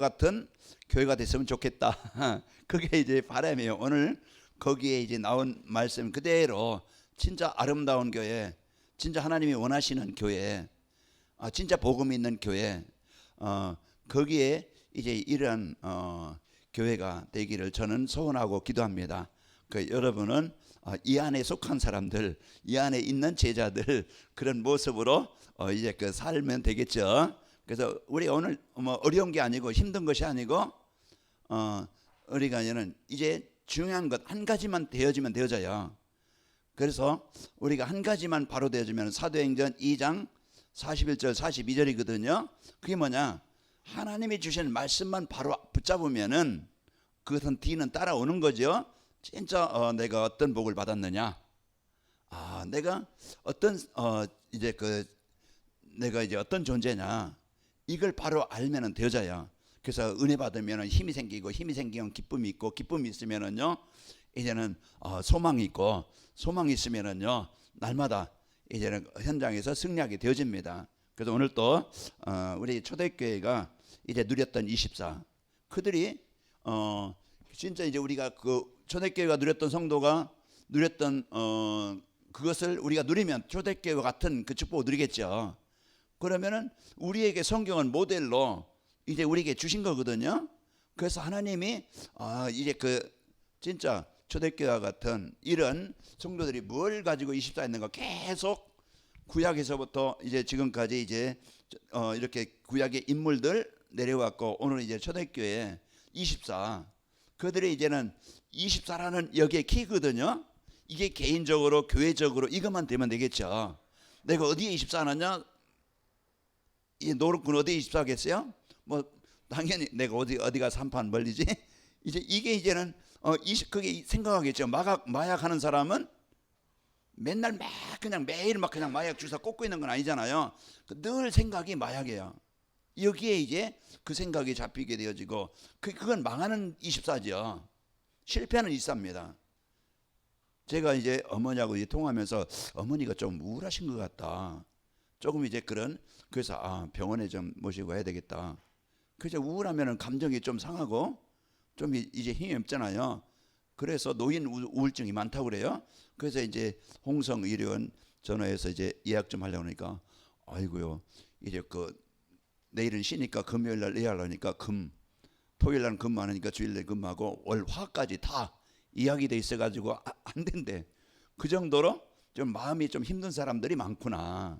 같은 교회가 됐으면 좋겠다. 그게 이제 바람이에요. 오늘 거기에 이제 나온 말씀 그대로 진짜 아름다운 교회, 진짜 하나님이 원하시는 교회, 진짜 복음 있는 교회, 거기에 이제 이런 교회가 되기를 저는 소원하고 기도합니다. 그 여러분은 이 안에 속한 사람들, 이 안에 있는 제자들 그런 모습으로 이제 그 살면 되겠죠. 그래서 우리 오늘 뭐 어려운 게 아니고 힘든 것이 아니고 우리가 이제 중요한 것 한 가지만 되어지면 되어져요. 그래서 우리가 한 가지만 바로 되어지면 사도행전 2장 41절 42절이거든요. 그게 뭐냐? 하나님이 주신 말씀만 바로 붙잡으면은 그것은 뒤는 따라오는 거죠. 진짜 내가 어떤 복을 받았느냐? 내가 어떤 내가 이제 어떤 존재냐? 이걸 바로 알면은 되어져요. 그래서 은혜 받으면 힘이 생기고 힘이 생기면 기쁨이 있고 기쁨이 있으면은요 이제는 소망이 있고 소망이 있으면은요 날마다 이제는 현장에서 승리하게 되어집니다. 그래서 오늘 또 우리 초대교회가 이제 누렸던 24 그들이 진짜 이제 우리가 그 초대교회가 누렸던 성도가 누렸던 그것을 우리가 누리면 초대교회와 같은 그 축복을 누리겠죠. 그러면은 우리에게 성경은 모델로 이제 우리에게 주신 거거든요. 그래서 하나님이 이제 그 진짜 초대교회와 같은 이런 성도들이 뭘 가지고 24 있는가 계속 구약에서부터 이제 지금까지 이제 이렇게 구약의 인물들 내려왔고 오늘 이제 초대교회 24 그들이 이제는 24라는 여기에 키거든요. 이게 개인적으로 교회적으로 이것만 되면 되겠죠. 내가 어디에 24 하느냐? 이 노릇군 어디에 24 하겠어요? 뭐 당연히 내가 어디가 산판 멀리지? 이제 이게 이제는 그게 생각하겠죠. 마약 하는 사람은 맨날 막 그냥 매일 막 그냥 마약 주사 꽂고 있는 건 아니잖아요. 늘 생각이 마약이에요. 여기에 이제 그 생각이 잡히게 되어지고 그건 망하는 24죠. 실패하는 24입니다. 제가 이제 어머니하고 이제 통화하면서 어머니가 좀 우울하신 것 같다. 조금 이제 그래서 병원에 좀 모시고 해야 되겠다. 그래서 우울하면은 감정이 좀 상하고 좀 이제 힘이 없잖아요. 그래서 노인 우울증이 많다고 그래요. 그래서 이제 홍성 의료원 전화해서 이제 예약 좀 하려고 하니까 아이고요. 이제 내일은 쉬니까 금요일 날 예약하려니까 토요일 날은 근무하니까 주일 날 근무하고 월 화까지 다 예약이 돼 있어 가지고 안 된대. 그 정도로 좀 마음이 좀 힘든 사람들이 많구나.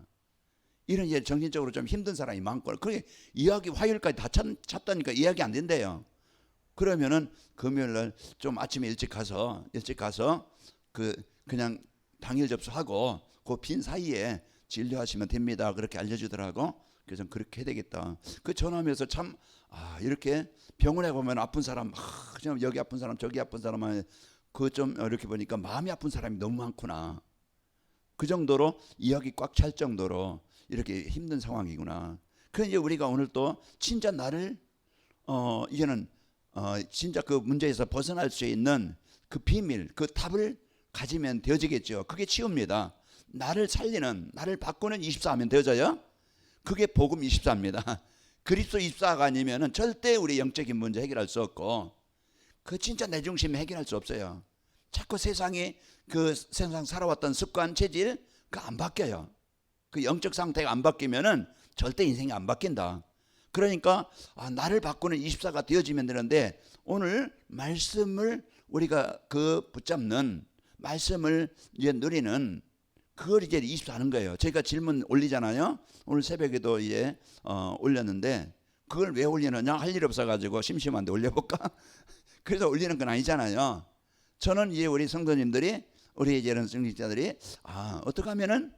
이런 이제 정신적으로 좀 힘든 사람이 많고 그게 예약이 화요일까지 다 찼다니까 예약이 안 된대요. 그러면은 금요일 날 좀 아침에 일찍 가서 그냥 당일 접수하고 그 빈 사이에 진료하시면 됩니다. 그렇게 알려주더라고. 그래서 그렇게 해야 되겠다. 그 전화하면서 참 이렇게 병원에 보면 아픈 사람 그냥 여기 아픈 사람 저기 아픈 사람 그 좀 이렇게 보니까 마음이 아픈 사람이 너무 많구나. 그 정도로 이야기 꽉 찰 정도로 이렇게 힘든 상황이구나. 그래서 이제 우리가 오늘 또 진짜 나를 이제는 진짜 그 문제에서 벗어날 수 있는 그 비밀, 그 답을 가지면 되어지겠죠. 그게 치유입니다. 나를 살리는, 나를 바꾸는 24 하면 되어져요. 그게 복음 24입니다. 그리스도 24가 아니면은 절대 우리 영적인 문제 해결할 수 없고, 그 진짜 내 중심에 해결할 수 없어요. 자꾸 그 세상 살아왔던 습관, 체질, 그 안 바뀌어요. 그 영적 상태가 안 바뀌면은 절대 인생이 안 바뀐다. 그러니까 나를 바꾸는 24가 되어지면 되는데 오늘 말씀을 우리가 붙잡는 말씀을 이제 누리는 그걸 이제 24 하는 거예요. 제가 질문 올리잖아요. 오늘 새벽에도 이제 올렸는데 그걸 왜 올리느냐? 할 일 없어가지고 심심한데 올려볼까? 그래서 올리는 건 아니잖아요. 저는 이제 우리 성도님들이 우리 이제는 성직자들이 어떻게 하면은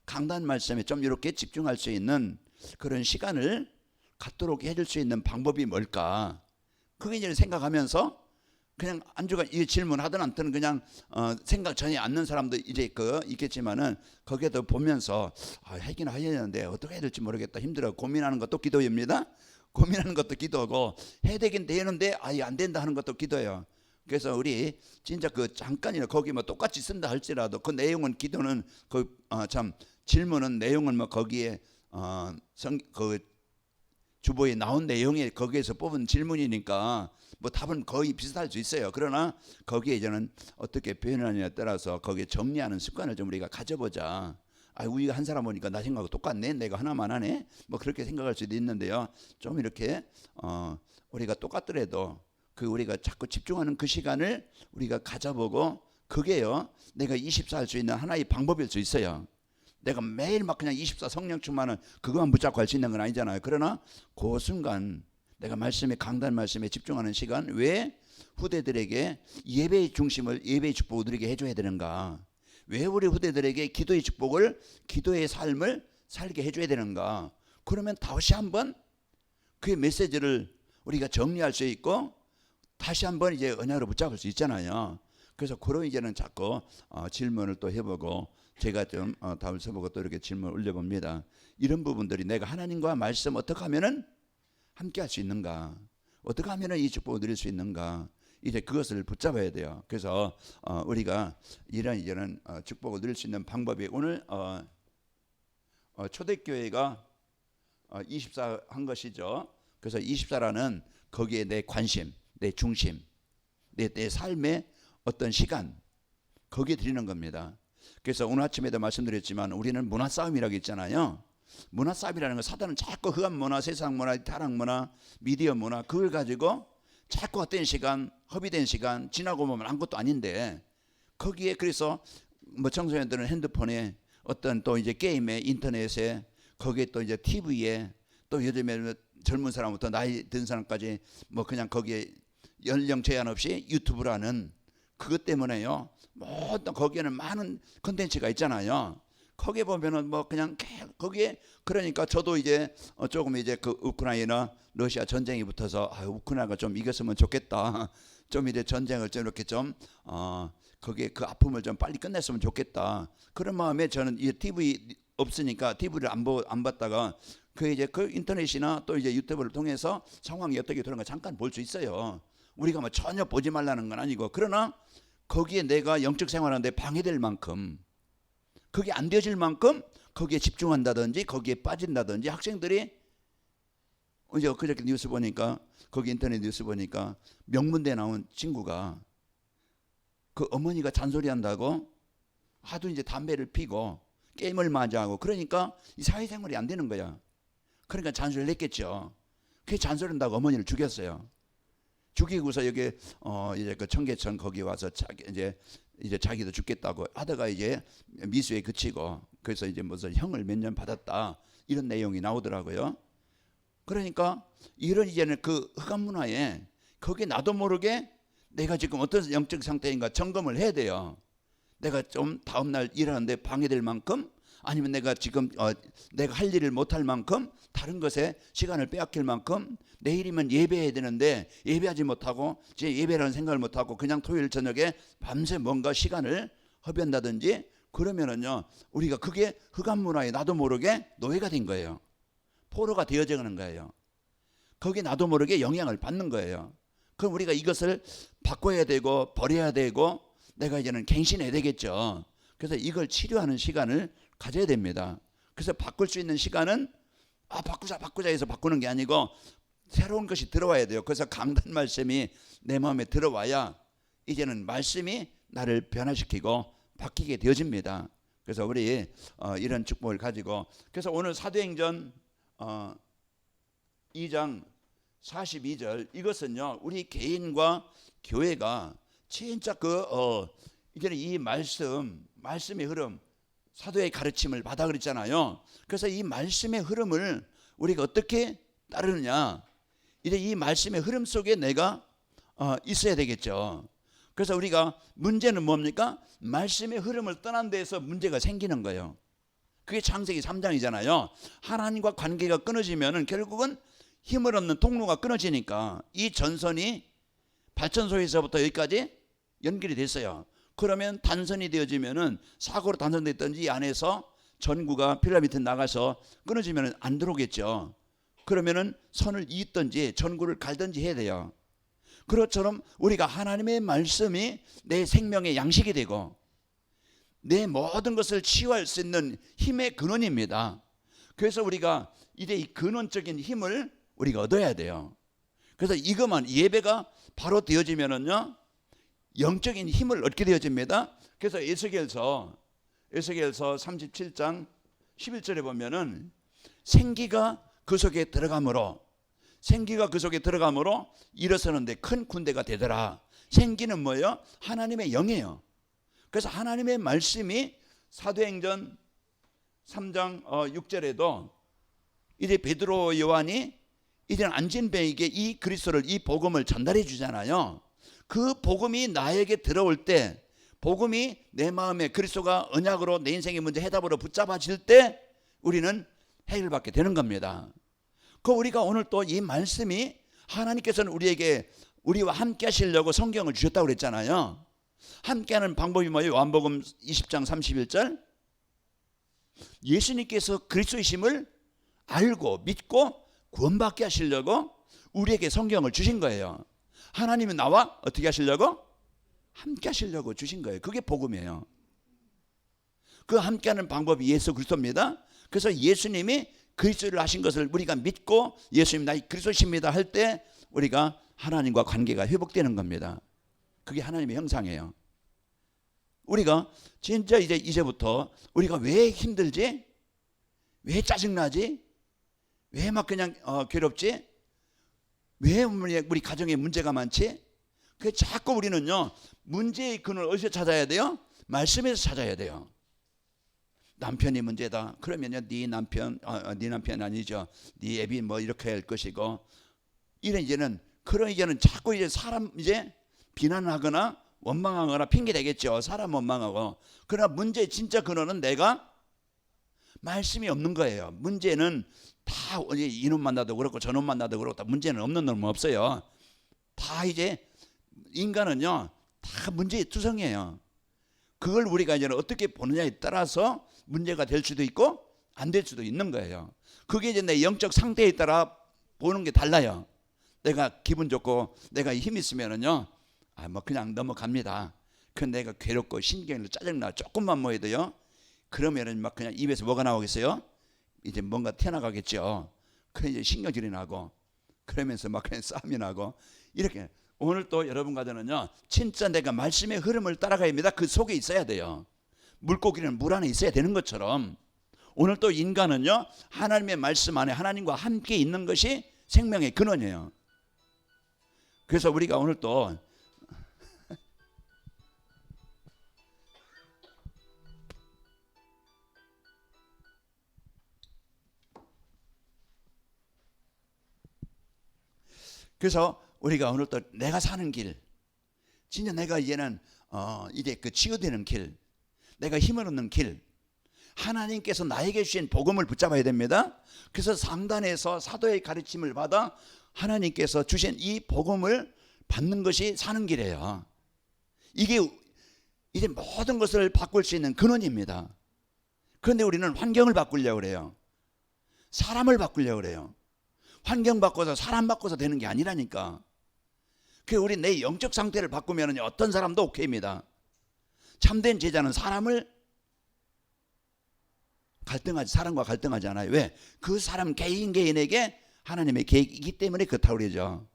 강단 말씀에 좀 이렇게 집중할 수 있는 그런 시간을 갖도록 해줄 수 있는 방법이 뭘까? 그게 이제 생각하면서 그냥 안주가 이 질문하든 않든 그냥 생각 전혀 않는 사람도 이제 있겠지만은 거기에도 보면서 하긴 해야 되는데 어떻게 해야 될지 모르겠다 힘들어 고민하는 것도 기도입니다. 고민하는 것도 기도하고 해야 되긴 되는데 안 된다 하는 것도 기도예요. 그래서 우리 진짜 잠깐이나 거기 뭐 똑같이 쓴다 할지라도 그 내용은 기도는 질문은 내용은 뭐 거기에 주보에 나온 내용에 거기에서 뽑은 질문이니까 뭐 답은 거의 비슷할 수 있어요. 그러나 거기에 저는 어떻게 표현하느냐에 따라서 거기에 정리하는 습관을 좀 우리가 가져보자. 아, 우리가 한 사람 보니까 나 생각하고 똑같네. 내가 하나만 하네. 뭐 그렇게 생각할 수도 있는데요. 좀 이렇게 우리가 똑같더라도 그 우리가 자꾸 집중하는 그 시간을 우리가 가져보고 그게요. 내가 24 할 수 있는 하나의 방법일 수 있어요. 내가 매일 막 그냥 24 성령 충만은 그것만 붙잡고 할 수 있는 건 아니잖아요. 그러나 그 순간 내가 말씀에 강단 말씀에 집중하는 시간 왜 후대들에게 예배의 중심을 예배의 축복을 누리게 해줘야 되는가? 왜 우리 후대들에게 기도의 축복을 기도의 삶을 살게 해줘야 되는가? 그러면 다시 한번 그의 메시지를 우리가 정리할 수 있고 다시 한번 이제 언약으로 붙잡을 수 있잖아요. 그래서 그런 이제는 자꾸 질문을 또 해보고 제가 좀 답을 써보고 또 이렇게 질문을 올려봅니다. 이런 부분들이 내가 하나님과 말씀 어떻게 하면은 함께 할 수 있는가? 어떻게 하면은 이 축복을 누릴 수 있는가? 이제 그것을 붙잡아야 돼요. 그래서 우리가 이런 축복을 누릴 수 있는 방법이 오늘 초대교회가 24 한 것이죠. 그래서 24라는 거기에 내 관심, 내 중심, 내 삶의 어떤 시간 거기에 드리는 겁니다. 그래서 오늘 아침에도 말씀드렸지만 우리는 문화 싸움이라고 있잖아요. 문화 싸움이라는 건 사단은 자꾸 흑암 문화, 세상 문화, 타락 문화, 미디어 문화 그걸 가지고 자꾸 헛된 시간, 허비된 시간 지나고 보면 아무것도 아닌데 거기에 그래서 뭐 청소년들은 핸드폰에 어떤 또 이제 게임에 인터넷에 거기에 또 이제 TV에 또 요즘에 젊은 사람부터 나이 든 사람까지 뭐 그냥 거기에 연령 제한 없이 유튜브라는 그것 때문에요. 모든 거기에는 많은 컨텐츠가 있잖아요. 거기에 보면은 뭐 그냥 거기에 그러니까 저도 이제 조금 이제 그 우크라이나 러시아 전쟁이 붙어서 우크라이나가 좀 이겼으면 좋겠다. 좀 이제 전쟁을 좀 이렇게 좀 거기에 그 아픔을 좀 빨리 끝냈으면 좋겠다. 그런 마음에 저는 이 TV 없으니까 TV를 안 봤다가 그 이제 그 인터넷이나 또 이제 유튜브를 통해서 상황이 어떻게 되는 가 잠깐 볼 수 있어요. 우리가 뭐 전혀 보지 말라는 건 아니고 그러나 거기에 내가 영적 생활하는데 방해될 만큼 그게 안 되어질 만큼 거기에 집중한다든지 거기에 빠진다든지 학생들이 이제 엊그저께 뉴스 보니까 거기 인터넷 뉴스 보니까 명문대 나온 친구가 그 어머니가 잔소리한다고 하도 이제 담배를 피고 게임을 마저하고 그러니까 이 사회생활이 안 되는 거야. 그러니까 잔소리를 했겠죠. 그 잔소리한다고 어머니를 죽였어요. 죽이고서 여기 이제 그 청계천 거기 와서 이제 자기도 죽겠다고 하다가 이제 미수에 그치고 그래서 이제 무슨 형을 몇 년 받았다 이런 내용이 나오더라고요. 그러니까 이런 이제는 그 흑암 문화에 거기에 나도 모르게 내가 지금 어떤 영적 상태인가 점검을 해야 돼요. 내가 좀 다음날 일하는데 방해될 만큼 아니면 내가 지금 내가 할 일을 못할 만큼 다른 것에 시간을 빼앗길 만큼 내일이면 예배해야 되는데 예배하지 못하고 제 예배라는 생각을 못하고 그냥 토요일 저녁에 밤새 뭔가 시간을 허비한다든지 그러면은요 우리가 그게 흑암 문화에 나도 모르게 노예가 된 거예요. 포로가 되어져가는 거예요. 거기에 나도 모르게 영향을 받는 거예요. 그럼 우리가 이것을 바꿔야 되고 버려야 되고 내가 이제는 갱신해야 되겠죠. 그래서 이걸 치료하는 시간을 가져야 됩니다. 그래서 바꿀 수 있는 시간은 바꾸자 해서 바꾸는 게 아니고 새로운 것이 들어와야 돼요. 그래서 강단 말씀이 내 마음에 들어와야 이제는 말씀이 나를 변화시키고 바뀌게 되어집니다. 그래서 우리 이런 축복을 가지고 그래서 오늘 사도행전 2장 42절 이것은요 우리 개인과 교회가 진짜 이제는 이 말씀의 흐름 사도의 가르침을 받아 그랬잖아요. 그래서 이 말씀의 흐름을 우리가 어떻게 따르느냐 이제 이 말씀의 흐름 속에 내가 있어야 되겠죠. 그래서 우리가 문제는 뭡니까? 말씀의 흐름을 떠난 데에서 문제가 생기는 거예요. 그게 창세기 3장이잖아요. 하나님과 관계가 끊어지면은 결국은 힘을 얻는 통로가 끊어지니까 이 전선이 발전소에서부터 여기까지 연결이 됐어요. 그러면 단선이 되어지면은 사고로 단선됐든지 이 안에서 전구가 필라 밑에 나가서 끊어지면은 안 들어오겠죠. 그러면은 선을 잇든지 전구를 갈든지 해야 돼요. 그것처럼 우리가 하나님의 말씀이 내 생명의 양식이 되고 내 모든 것을 치유할 수 있는 힘의 근원입니다. 그래서 우리가 이제 이 근원적인 힘을 우리가 얻어야 돼요. 그래서 이것만 예배가 바로 되어지면은요 영적인 힘을 얻게 되어집니다. 그래서 에스겔서 37장 11절에 보면은 생기가 그 속에 들어감으로 일어서는데 큰 군대가 되더라. 생기는 뭐예요? 하나님의 영이에요. 그래서 하나님의 말씀이 사도행전 3장 6절에도 이제 베드로 요한이 이제 안진뱅에게 이 그리스도를, 이 복음을 전달해 주잖아요. 그 복음이 나에게 들어올 때, 복음이 내 마음에 그리스도가 언약으로 내 인생의 문제 해답으로 붙잡아질 때 우리는 해결받게 되는 겁니다. 그 우리가 오늘 또 이 말씀이 하나님께서는 우리에게 우리와 함께 하시려고 성경을 주셨다고 그랬잖아요. 함께하는 방법이 뭐예요? 요한복음 20장 31절 예수님께서 그리스도이심을 알고 믿고 구원받게 하시려고 우리에게 성경을 주신 거예요. 하나님은 나와 어떻게 하시려고? 함께 하시려고 주신 거예요. 그게 복음이에요. 그 함께하는 방법이 예수 그리스도입니다. 그래서 예수님이 그리스도를 하신 것을 우리가 믿고 예수님 나 그리스도십니다 할 때 우리가 하나님과 관계가 회복되는 겁니다. 그게 하나님의 형상이에요. 우리가 진짜 이제부터 우리가 왜 힘들지? 왜 짜증나지? 왜 막 그냥 괴롭지? 왜 우리 가정에 문제가 많지? 그 자꾸 우리는요 문제의 근원을 어디서 찾아야 돼요? 말씀에서 찾아야 돼요. 남편이 문제다. 그러면요 네 남편 아니죠. 네 애비 뭐 이렇게 할 것이고 이제는 자꾸 이제 사람 이제 비난하거나 원망하거나 핑계 대겠죠. 사람 원망하고. 그러나 문제의 진짜 근원은 내가 말씀이 없는 거예요. 문제는 다 이놈 만나도 그렇고 저놈 만나도 그렇고 다 문제는 없는 놈은 없어요. 다 이제 인간은요 다 문제투성이에요. 그걸 우리가 이제 어떻게 보느냐에 따라서 문제가 될 수도 있고 안 될 수도 있는 거예요. 그게 이제 내 영적 상태에 따라 보는 게 달라요. 내가 기분 좋고 내가 힘 있으면은요 뭐 그냥 넘어갑니다. 근데 내가 괴롭고 신경이 짜증나 조금만 뭐 해도요 그러면은 막 그냥 입에서 뭐가 나오겠어요? 이제 뭔가 튀어나가겠죠. 그래 이제 신경질이 나고 그러면서 막 그냥 싸움이 나고 이렇게. 오늘 또 여러분 가정은요 진짜 내가 말씀의 흐름을 따라가야 합니다. 그 속에 있어야 돼요. 물고기는 물 안에 있어야 되는 것처럼 오늘 또 인간은요 하나님의 말씀 안에 하나님과 함께 있는 것이 생명의 근원이에요. 그래서 우리가 오늘 또 내가 사는 길, 진짜 내가 이제는 이제 그 치유되는 길, 내가 힘을 얻는 길, 하나님께서 나에게 주신 복음을 붙잡아야 됩니다. 그래서 상단에서 사도의 가르침을 받아 하나님께서 주신 이 복음을 받는 것이 사는 길이에요. 이게 이제 모든 것을 바꿀 수 있는 근원입니다. 그런데 우리는 환경을 바꾸려고 그래요. 사람을 바꾸려고 그래요. 환경 바꿔서 사람 바꿔서 되는 게 아니라니까. 그 우리 내 영적 상태를 바꾸면 어떤 사람도 오케이입니다. 참된 제자는 사람과 갈등하지 않아요. 왜? 그 사람 개인에게 하나님의 계획이기 때문에 그렇다고 그러죠.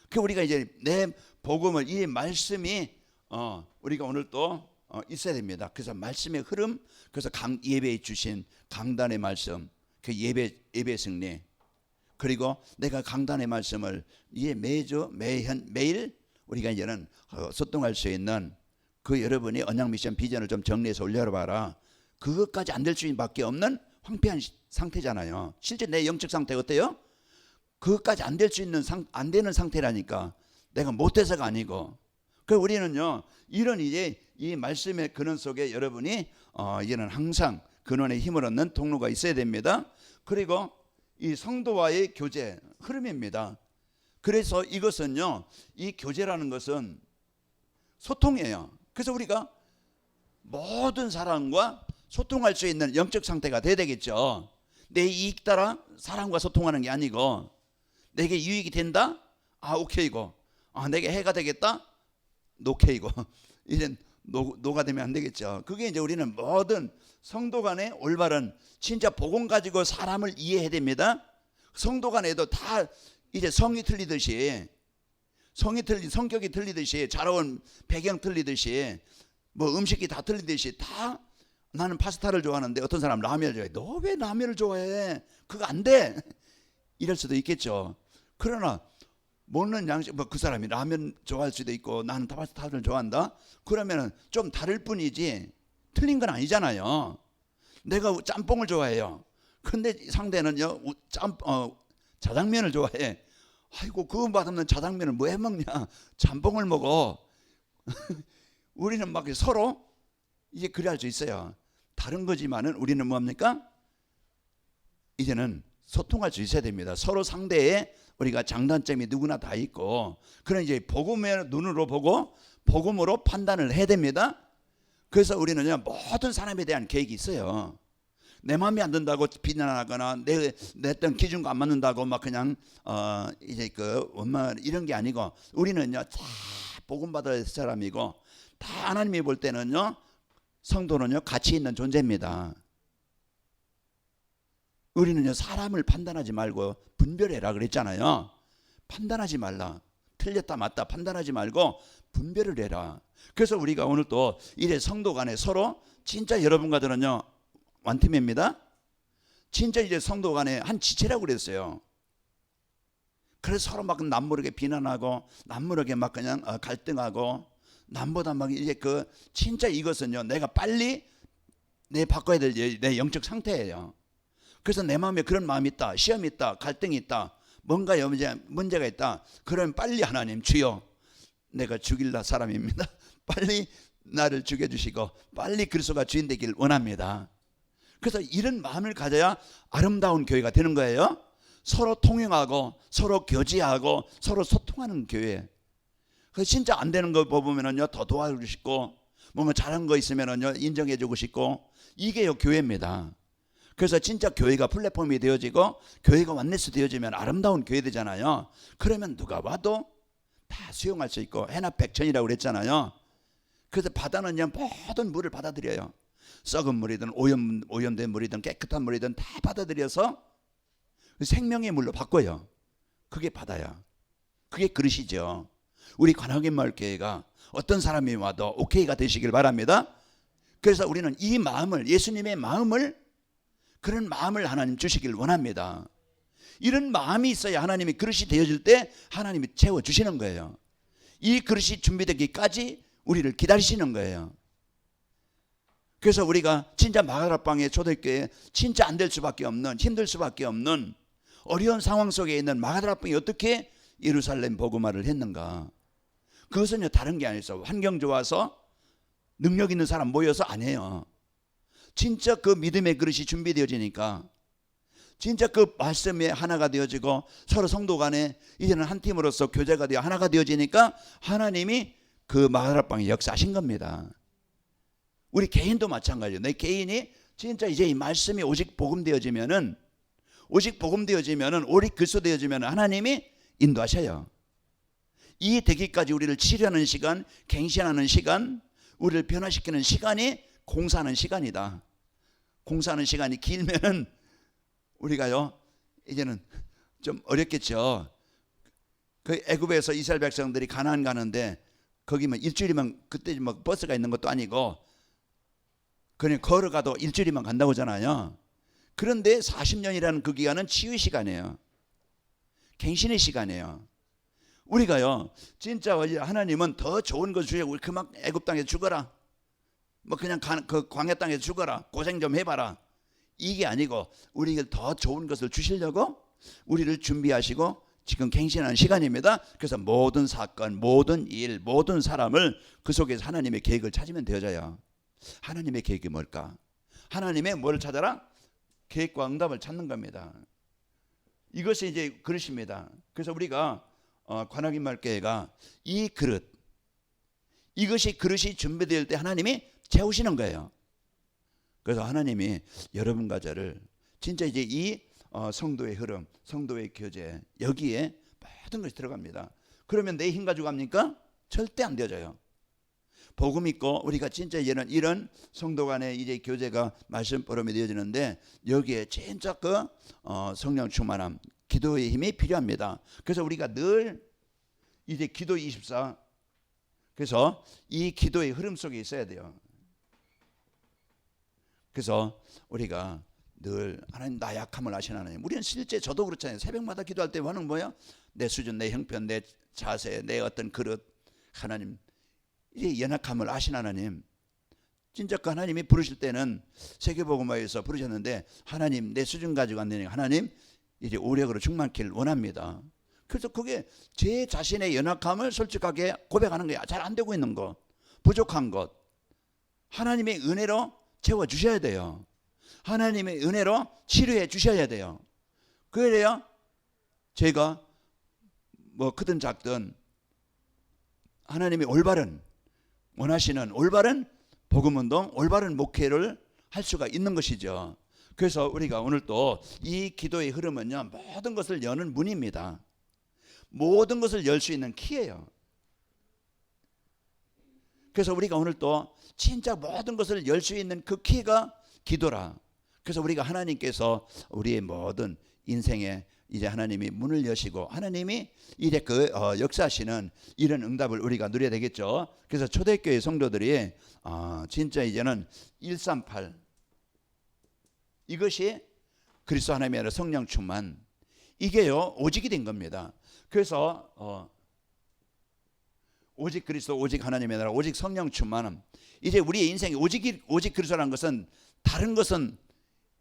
그 우리가 이제 내 복음을 이 말씀이 우리가 오늘 또 있어야 됩니다. 그래서 말씀의 흐름, 그래서 예배에 주신 강단의 말씀, 그 예배 승리, 그리고 내가 강단의 말씀을 이제 매일 우리가 이제는 소통할 수 있는 그 여러분이 언약 미션 비전을 좀 정리해서 올려봐라. 그것까지 안 될 수밖에 없는 황폐한 상태잖아요. 실제 내 영적 상태가 어때요? 그것까지 안 될 수 있는 안 되는 상태라니까. 내가 못해서가 아니고. 그 우리는요 이런 이제 이 말씀의 근원 속에 여러분이 이제는 항상 근원의 힘을 얻는 통로가 있어야 됩니다. 그리고 이 성도와의 교제 흐름입니다. 그래서 이것은요 이 교제라는 것은 소통이에요. 그래서 우리가 모든 사람과 소통할 수 있는 영적 상태가 돼야 되겠죠. 내 이익 따라 사람과 소통하는 게 아니고 내게 유익이 된다? 오케이고. 내게 해가 되겠다? 노케이고. 이제 노가 되면 안 되겠죠. 그게 이제 우리는 모든 성도 간의 올바른 진짜 복음 가지고 사람을 이해해야 됩니다. 성도 간에도 다 이제 성격이 틀리듯이 자라온 배경 틀리듯이 뭐 음식이 다 틀리듯이 다 나는 파스타를 좋아하는데 어떤 사람은 라면을 좋아해. 너 왜 라면을 좋아해? 그거 안 돼. 이럴 수도 있겠죠. 그러나 먹는 양식 뭐 그 사람이 라면 좋아할 수도 있고 나는 파스타를 좋아한다. 그러면은 좀 다를 뿐이지 틀린 건 아니잖아요. 내가 짬뽕을 좋아해요. 근데 상대는요 자장면을 좋아해. 아이고 그거 맛없는 자장면을 뭐 해 먹냐? 짬뽕을 먹어. 우리는 막 서로 이제 그래 할 수 있어요. 다른 거지만은 우리는 뭡니까? 이제는 소통할 수 있어야 됩니다. 서로 상대의 우리가 장단점이 누구나 다 있고, 그런 이제 복음의 눈으로 보고 복음으로 판단을 해야 됩니다. 그래서 우리는요 모든 사람에 대한 계획이 있어요. 내 마음에 안 든다고 비난하거나 내 어떤 기준과 안 맞는다고 막 그냥 이제 그 엄마 이런 게 아니고, 우리는요 다 복음 받을 사람이고 다 하나님이 볼 때는요 성도는요 가치 있는 존재입니다. 우리는요 사람을 판단하지 말고 분별해라 그랬잖아요. 판단하지 말라. 틀렸다 맞다 판단하지 말고 분별을 해라. 그래서 우리가 오늘 또 이래 성도 간에 서로 진짜 여러분과들은요 완팀입니다. 진짜 이제 성도 간에 한 지체라고 그랬어요. 그래서 서로 막 남모르게 비난하고 남모르게 막 그냥 갈등하고 남보다 막 이제 그 진짜 이것은요 내가 빨리 내 바꿔야 될 내 영적 상태예요. 그래서 내 마음에 그런 마음이 있다, 시험이 있다, 갈등이 있다, 뭔가 문제가 있다. 그러면 빨리 하나님 주여 내가 죽일라 사람입니다. 빨리 나를 죽여주시고 빨리 그리스도가 주인 되길 원합니다. 그래서 이런 마음을 가져야 아름다운 교회가 되는 거예요. 서로 통용하고 서로 교제하고 서로 소통하는 교회. 그래서 진짜 안 되는 거 보면은요 더 도와주고 싶고 뭔가 잘한 거 있으면은요 인정해주고 싶고, 이게요 교회입니다. 그래서 진짜 교회가 플랫폼이 되어지고 교회가 완네스 되어지면 아름다운 교회 되잖아요. 그러면 누가 와도 다 수용할 수 있고, 해나 백천이라고 그랬잖아요. 그래서 바다는요 모든 물을 받아들여요. 썩은 물이든 오염된 물이든 깨끗한 물이든 다 받아들여서 생명의 물로 바꿔요. 그게 바다야. 그게 그릇이죠. 우리 관악인 마을교회가 어떤 사람이 와도 오케이가 되시길 바랍니다. 그래서 우리는 이 마음을, 예수님의 마음을, 그런 마음을 하나님 주시길 원합니다. 이런 마음이 있어야 하나님이 그릇이 되어질 때 하나님이 채워주시는 거예요. 이 그릇이 준비되기까지 우리를 기다리시는 거예요. 그래서 우리가 진짜 마가라방의 초대교회 진짜 안 될 수밖에 없는, 힘들 수밖에 없는 어려운 상황 속에 있는 마가다락방이 어떻게 예루살렘 복음화를 했는가? 그것은요 다른 게 아니었어. 환경 좋아서 능력 있는 사람 모여서 안 해요. 진짜 그 믿음의 그릇이 준비되어지니까, 진짜 그 말씀에 하나가 되어지고 서로 성도 간에 이제는 한 팀으로서 교제가 되어 하나가 되어지니까 하나님이 그 마가다락방에 역사하신 겁니다. 우리 개인도 마찬가지예요. 내 개인이 진짜 이제 이 말씀이 오직 복음되어지면은, 오직 복음되어지면은, 오직 그리스도 되어지면은 하나님이 인도하셔요. 이 되기까지 우리를 치료하는 시간, 갱신하는 시간, 우리를 변화시키는 시간이 공사하는 시간이다. 공사하는 시간이 길면은 우리가요 이제는 좀 어렵겠죠. 그 애굽에서 이스라엘 백성들이 가나안 가는데 거기면 일주일이면, 그때 뭐 버스가 있는 것도 아니고 그냥 걸어가도 일주일이면 간다고 하잖아요. 그런데 40년이라는 그 기간은 치유의 시간이에요. 갱신의 시간이에요. 우리가요 진짜 하나님은 더 좋은 거 주려고 그만 애굽 땅에 죽어라, 뭐 그냥 그 광야 땅에 죽어라, 고생 좀 해봐라, 이게 아니고 우리에게 더 좋은 것을 주시려고 우리를 준비하시고 지금 갱신하는 시간입니다. 그래서 모든 사건, 모든 일, 모든 사람을 그 속에서 하나님의 계획을 찾으면 되어져요. 하나님의 계획이 뭘까? 하나님의 뭘 찾아라? 계획과 응답을 찾는 겁니다. 이것이 이제 그릇입니다. 그래서 우리가 관악인 마을교회가 이 그릇, 이것이 그릇이 준비될 때 하나님이 채우시는 거예요. 그래서 하나님이 여러분과 저를 진짜 이제 이 성도의 흐름, 성도의 교제, 여기에 모든 것이 들어갑니다. 그러면 내 힘 가지고 합니까? 절대 안 되어져요. 복음 있고 우리가 진짜 이제는 이런 성도 간의 이제 교제가 말씀 포럼이 되어지는데 여기에 진짜 그 성령 충만함, 기도의 힘이 필요합니다. 그래서 우리가 늘 이제 기도 24, 그래서 이 기도의 흐름 속에 있어야 돼요. 그래서 우리가 늘 하나님 나 약함을 아시는 하나님. 우리는 실제 저도 그렇잖아요. 새벽마다 기도할 때 하는 뭐야? 내 수준, 내 형편, 내 자세, 내 어떤 그릇. 하나님 이 연약함을 아시는 하나님. 진짜 그 하나님이 부르실 때는 세계복음화에서 부르셨는데 하나님 내 수준 가지고 안 되니까 하나님 이제 오력으로 충만케를 원합니다. 그래서 그게 제 자신의 연약함을 솔직하게 고백하는 거야. 잘 안 되고 있는 것, 부족한 것 하나님의 은혜로 채워주셔야 돼요. 하나님의 은혜로 치료해 주셔야 돼요. 그래야 제가 뭐 크든 작든 하나님의 올바른 원하시는 올바른 복음운동, 올바른 목회를 할 수가 있는 것이죠. 그래서 우리가 오늘 또 이 기도의 흐름은요, 모든 것을 여는 문입니다. 모든 것을 열 수 있는 키예요. 그래서 우리가 오늘 또 진짜 모든 것을 열 수 있는 그 키가 기도라. 그래서 우리가 하나님께서 우리의 모든 인생에 이제 하나님이 문을 여시고 하나님이 이제 그 역사하시는 이런 응답을 우리가 누려야 되겠죠. 그래서 초대교회 성도들이 진짜 이제는 138 이것이 그리스도 하나님의 아니라 성령 충만 이게요 오직이 된 겁니다. 그래서 오직 그리스도 오직 하나님의 나라 오직 성령 충만은 이제 우리의 인생이 오직 그리스도라는 것은 다른 것은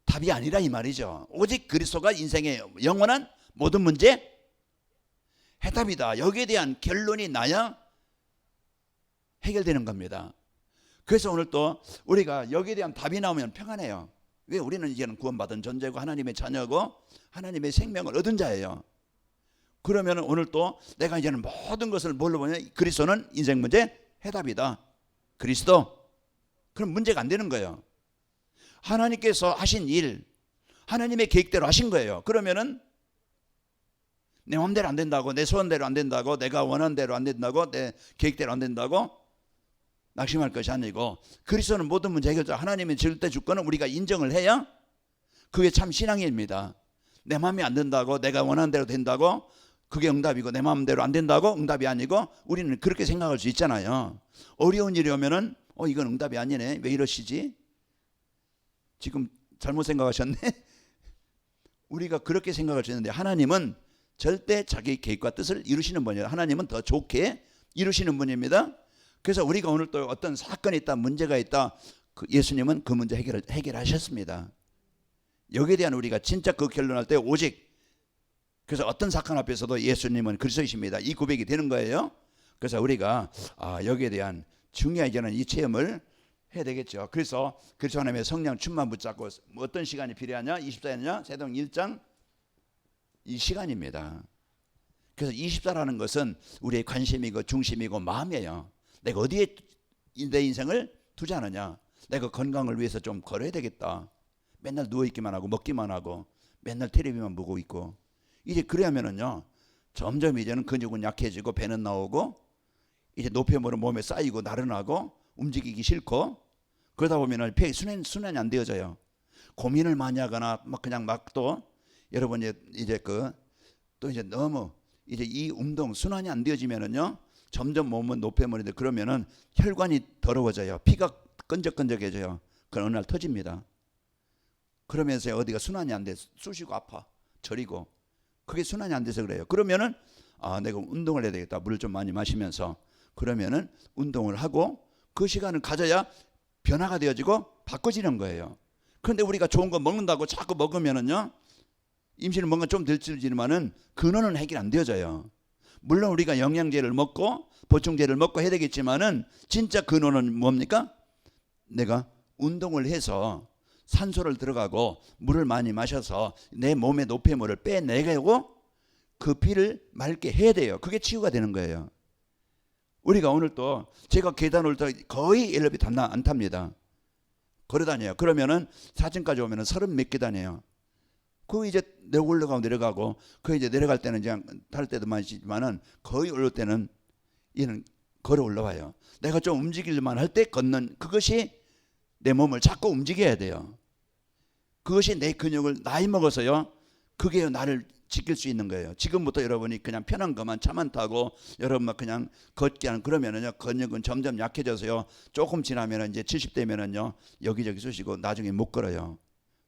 답이 아니라 이 말이죠. 오직 그리스도가 인생의 영원한 모든 문제 해답이다. 여기에 대한 결론이 나야 해결되는 겁니다. 그래서 오늘 또 우리가 여기에 대한 답이 나오면 평안해요. 왜? 우리는 이제는 구원받은 존재고 하나님의 자녀고 하나님의 생명을 얻은 자예요. 그러면 오늘 또 내가 이제는 모든 것을 뭘로 보냐? 그리스도는 인생 문제 해답이다. 그리스도. 그럼 문제가 안 되는 거예요. 하나님께서 하신 일, 하나님의 계획대로 하신 거예요. 그러면은 내 마음대로 안 된다고, 내 소원대로 안 된다고, 내가 원하는 대로 안 된다고, 내 계획대로 안 된다고 낙심할 것이 아니고 그리스도는 모든 문제 해결자. 하나님의 절대 주권은 우리가 인정을 해야 그게 참 신앙입니다. 내 마음이 안 된다고, 내가 원하는 대로 된다고 그게 응답이고 내 마음대로 안 된다고 응답이 아니고 우리는 그렇게 생각할 수 있잖아요. 어려운 일이 오면은 이건 응답이 아니네. 왜 이러시지? 지금 잘못 생각하셨네. 우리가 그렇게 생각할 수 있는데 하나님은 절대 자기 계획과 뜻을 이루시는 분이에요. 하나님은 더 좋게 이루시는 분입니다. 그래서 우리가 오늘 또 어떤 사건이 있다, 문제가 있다, 예수님은 그 문제 해결하셨습니다. 여기에 대한 우리가 진짜 그 결론할 때 오직 그래서 어떤 사건 앞에서도 예수님은 그리스도이십니다. 이 고백이 되는 거예요. 그래서 우리가 여기에 대한 중요하게 저는 이 체험을 해야 되겠죠. 그래서 그리스도 하나님의 성령 충만 붙잡고 어떤 시간이 필요하냐? 24년이냐? 세동 1장 이 시간입니다. 그래서 24라는 것은 우리의 관심이고 중심이고 마음이에요. 내가 어디에 내 인생을 투자하느냐? 내가 건강을 위해서 좀 걸어야 되겠다. 맨날 누워있기만 하고 먹기만 하고 맨날 텔레비만 보고 있고 이제 그래야면은요 점점 이제는 근육은 약해지고 배는 나오고 이제 노폐물은 몸에 쌓이고 나른하고 움직이기 싫고 그러다 보면은 폐 순환이 안 되어져요. 고민을 많이 하거나 막 그냥 막 또 여러분 이제 또 이제 너무 이제 이 운동 순환이 안 되어지면은요 점점 몸은 노폐물인데 그러면은 혈관이 더러워져요. 피가 끈적끈적해져요. 그럼 어느 날 터집니다. 그러면서 어디가 순환이 안 돼 쑤시고 아파 저리고 그게 순환이 안 돼서 그래요. 그러면은 내가 운동을 해야 되겠다. 물을 좀 많이 마시면서 그러면은 운동을 하고 그 시간을 가져야 변화가 되어지고 바꿔지는 거예요. 그런데 우리가 좋은 거 먹는다고 자꾸 먹으면은요 임신은 뭔가 좀 들지만은 근원은 해결 안 되어져요. 물론 우리가 영양제를 먹고 보충제를 먹고 해야 되겠지만은 진짜 근원은 뭡니까? 내가 운동을 해서 산소를 들어가고 물을 많이 마셔서 내 몸의 노폐물을 빼내고 그 피를 맑게 해야 돼요. 그게 치유가 되는 거예요. 우리가 오늘 또 제가 계단 올 때 거의 엘리베이터 안 탑니다. 걸어다녀요. 그러면은 사진까지 오면은 30몇 계단이에요. 그 이제 올라가고 내려가고 그 이제 내려갈 때는 그냥 탈 때도 많지만은 거의 올릴 때는 얘는 걸어 올라와요. 내가 좀 움직일만 할 때 걷는 그것이 내 몸을 자꾸 움직여야 돼요. 그것이 내 근육을 나이 먹어서요. 그게 나를 지킬 수 있는 거예요. 지금부터 여러분이 그냥 편한 것만 차만 타고 여러분만 그냥 걷게 하는 그러면은요 근육은 점점 약해져서요. 조금 지나면은 이제 70대면은요 여기저기 쑤시고 나중에 못 걸어요.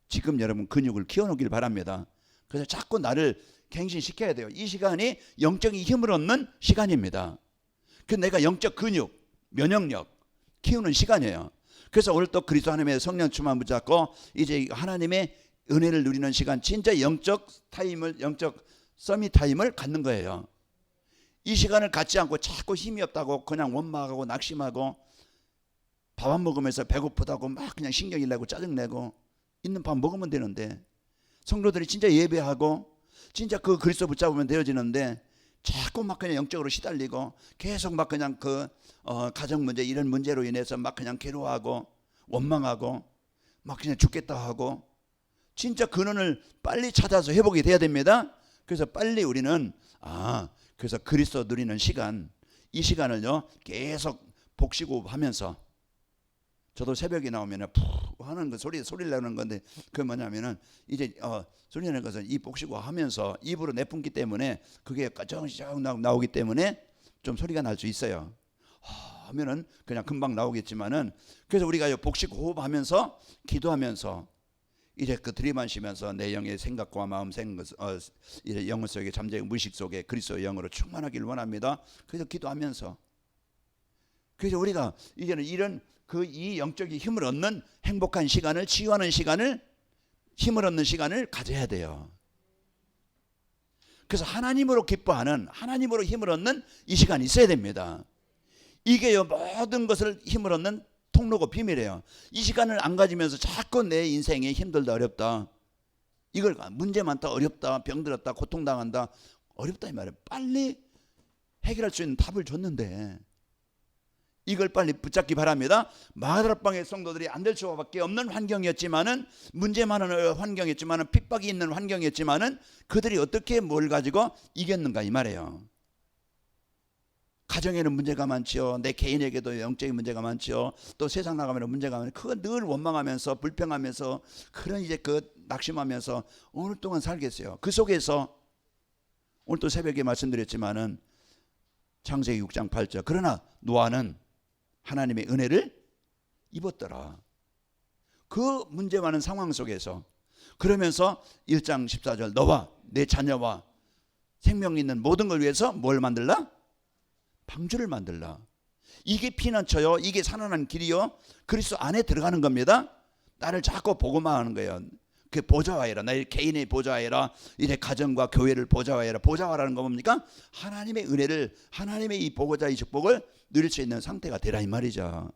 지금 여러분 근육을 키워놓길 바랍니다. 그래서 자꾸 나를 갱신시켜야 돼요. 이 시간이 영적인 힘을 얻는 시간입니다. 그 내가 영적 근육, 면역력 키우는 시간이에요. 그래서 오늘 또 그리스도 하나님의 성령 충만 붙잡고 이제 하나님의 은혜를 누리는 시간, 진짜 영적 타임을, 영적 서밋 타임을 갖는 거예요. 이 시간을 갖지 않고 자꾸 힘이 없다고 그냥 원망하고 낙심하고 밥 안 먹으면서 배고프다고 막 그냥 신경이 나고 짜증내고 있는 밥 먹으면 되는데, 성도들이 진짜 예배하고 진짜 그 그리스도 붙잡으면 되어지는데 자꾸 막 그냥 영적으로 시달리고 계속 막 그냥 그 가정 문제 이런 문제로 인해서 막 그냥 괴로워하고 원망하고 막 그냥 죽겠다 하고, 진짜 근원을 빨리 찾아서 회복이 돼야 됩니다. 그래서 빨리 우리는 그래서 그리스도 누리는 시간, 이 시간을요 계속 복식호흡하면서, 저도 새벽에 나오면은 푹 하는 거 소리를 내는 건데 그 뭐냐면은 이제 소리 내는 것은 이 복식호흡 하면서 입으로 내뿜기 때문에 그게 쫙 나오기 때문에 좀 소리가 날 수 있어요. 하면은 그냥 금방 나오겠지만은, 그래서 우리가 복식호흡하면서 기도하면서 이제 그 들이마시면서 내 영의 생각과 마음 이제 영혼 속에 잠재의 무의식 속에 그리스도의 영으로 충만하길 원합니다. 그래서 기도하면서, 그래서 우리가 이제는 이런 이 영적인 힘을 얻는 행복한 시간을, 치유하는 시간을, 힘을 얻는 시간을 가져야 돼요. 그래서 하나님으로 기뻐하는, 하나님으로 힘을 얻는 이 시간이 있어야 됩니다. 이게요 모든 것을 힘을 얻는 통로고 비밀이에요. 이 시간을 안 가지면서 자꾸 내 인생이 힘들다, 어렵다, 이걸 문제 많다, 어렵다, 병들었다, 고통당한다, 어렵다 이 말이에요. 빨리 해결할 수 있는 답을 줬는데 이걸 빨리 붙잡기 바랍니다. 마가다락방의 성도들이 안 될 수밖에 없는 환경이었지만은, 문제 많은 환경이었지만은, 핍박이 있는 환경이었지만은 그들이 어떻게 뭘 가지고 이겼는가 이 말이에요. 가정에는 문제가 많지요. 내 개인에게도 영적인 문제가 많지요. 또 세상 나가면 문제가 많아요. 그거 늘 원망하면서 불평하면서 그런 이제 낙심하면서 오늘 동안 살겠어요. 그 속에서 오늘 또 새벽에 말씀드렸지만은 창세기 6장 8절, 그러나 노아는 하나님의 은혜를 입었더라. 그 문제 많은 상황 속에서, 그러면서 1장 14절, 너와 내 자녀와 생명 있는 모든 걸 위해서 뭘 만들라? 방주를 만들라. 이게 피난처요, 이게 살아나는 길이요, 그리스도 안에 들어가는 겁니다. 나를 자꾸 보고만 하는 거예요. 그 보좌하여라, 나의 개인의 보좌하여라, 이제 가정과 교회를 보좌하여라. 보좌하라는 거 뭡니까? 하나님의 은혜를, 하나님의 이 보고자 이 축복을 누릴 수 있는 상태가 되라 이 말이죠.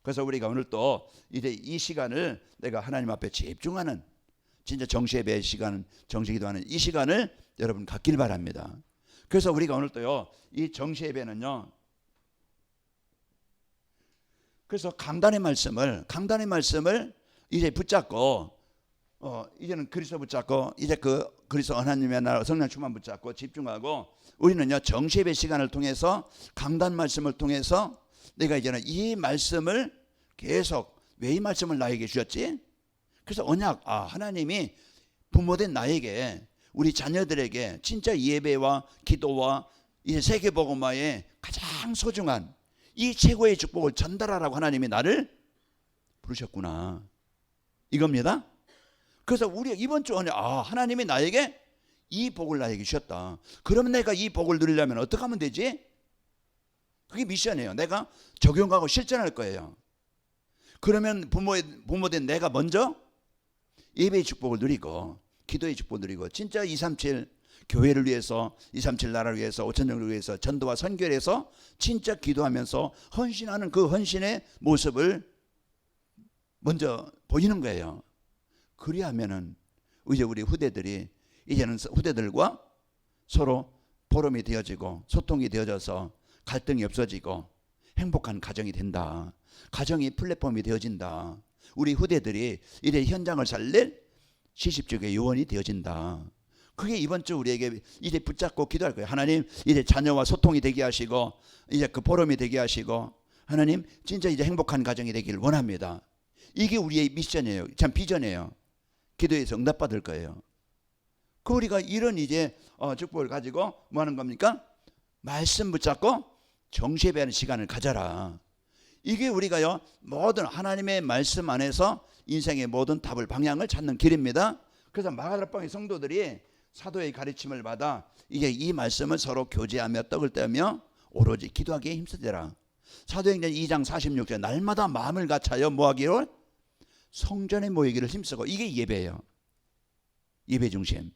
그래서 우리가 오늘 또 이제 이 시간을 내가 하나님 앞에 집중하는, 진짜 정시예배 시간, 정시기도하는 이 시간을 여러분 갖길 바랍니다. 그래서 우리가 오늘 또요 이 정시예배는요, 그래서 강단의 말씀을 이제 붙잡고 이제는 그리스도 붙잡고, 이제 그 그리스도 하나님의 나라 성령 충만 붙잡고 집중하고, 우리는요 정시예배 시간을 통해서 강단 말씀을 통해서 내가 이제는 이 말씀을 계속, 왜 이 말씀을 나에게 주셨지? 그래서 언약, 하나님이 부모된 나에게, 우리 자녀들에게 진짜 예배와 기도와 이제 세계복음화의 가장 소중한 이 최고의 축복을 전달하라고 하나님이 나를 부르셨구나 이겁니다. 그래서 우리 이번 주 안에 하나님이 나에게 이 복을 나에게 주셨다. 그러면 내가 이 복을 누리려면 어떻게 하면 되지? 그게 미션이에요. 내가 적용하고 실천할 거예요. 그러면 부모된 내가 먼저 예배의 축복을 누리고 기도의 축복을 누리고, 진짜 237 교회를 위해서, 237 나라를 위해서, 5천정을 위해서 전도와 선교를 해서 진짜 기도하면서 헌신하는 그 헌신의 모습을 먼저 보이는 거예요. 그리하면은 이제 우리 후대들이, 이제는 후대들과 서로 포럼이 되어지고 소통이 되어져서 갈등이 없어지고 행복한 가정이 된다. 가정이 플랫폼이 되어진다. 우리 후대들이 이제 현장을 살릴 시십적의 요원이 되어진다. 그게 이번 주 우리에게 이제 붙잡고 기도할 거예요. 하나님, 이제 자녀와 소통이 되게 하시고, 이제 그 보람이 되게 하시고, 하나님 진짜 이제 행복한 가정이 되기를 원합니다. 이게 우리의 미션이에요. 참 비전이에요. 기도에서 응답받을 거예요. 그 우리가 이런 이제 축복을 가지고 뭐 하는 겁니까? 말씀 붙잡고 정시예배하는 시간을 가져라. 이게 우리가요, 모든 하나님의 말씀 안에서 인생의 모든 답을, 방향을 찾는 길입니다. 그래서 마가다락방의 성도들이 사도의 가르침을 받아 이제 이 말씀을 서로 교제하며 떡을 떼며 오로지 기도하기에 힘쓰더라. 사도행전 2장 46절 날마다 마음을 같이하여 뭐하기를? 성전에 모이기를 힘쓰고. 이게 예배예요. 예배 중심.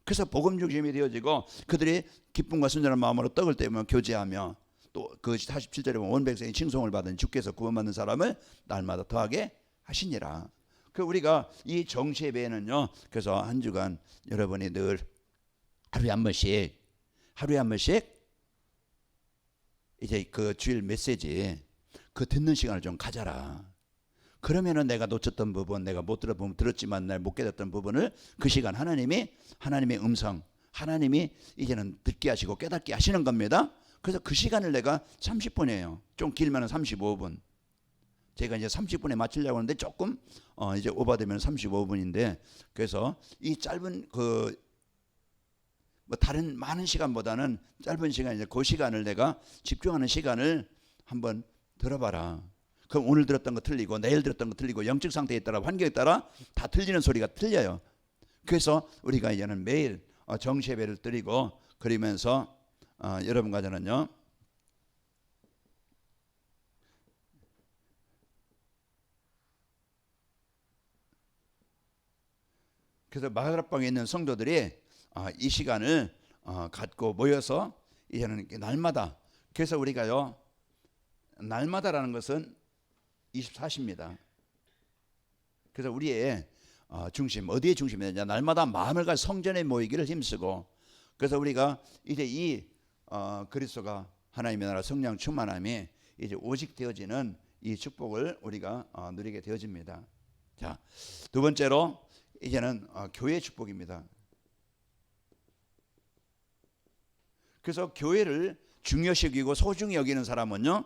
그래서 복음 중심이 되어지고 그들이 기쁨과 순전한 마음으로 떡을 떼며 교제하며, 또 그 47절에 보면 온 백성이 칭송을 받은 주께서 구원받는 사람을 날마다 더하게 하시니라. 그 우리가 이 정시 예배는요, 그래서 한 주간 여러분이 늘 하루에 한 번씩 이제 그 주일 메시지 그 듣는 시간을 좀 가져라. 그러면은 내가 놓쳤던 부분, 내가 못 들었지만 날 못 깨닫던 부분을 그 시간 하나님의 음성, 하나님이 이제는 듣게 하시고 깨닫게 하시는 겁니다. 그래서 그 시간을 내가 30분이에요. 좀 길면 35분. 제가 이제 30분에 마치려고 하는데 조금 이제 오버되면 35분인데, 그래서 이 짧은 그 뭐 다른 많은 시간보다는 짧은 시간, 이제 그 시간을 내가 집중하는 시간을 한번 들어봐라. 그럼 오늘 들었던 거 틀리고 내일 들었던 거 틀리고 영적 상태에 따라 환경에 따라 다 틀리는 소리가 틀려요. 그래서 우리가 이제는 매일 정시예배를 드리고 그러면서 여러분과 저는요, 그래서 마가다락방에 있는 성도들이 이 시간을 갖고 모여서 이제는 날마다, 그래서 우리가요, 날마다라는 것은 24시입니다. 그래서 우리의 중심, 어디에 중심이 되냐? 날마다 마음을 가지고 성전에 모이기를 힘쓰고, 그래서 우리가 이제 이 그리스도가 하나님의 나라 성령 충만함이 이제 오직 되어지는 이 축복을 우리가 누리게 되어집니다. 자, 두 번째로 이제는 교회의 축복입니다. 그래서 교회를 중요시 여기고 소중히 여기는 사람은요,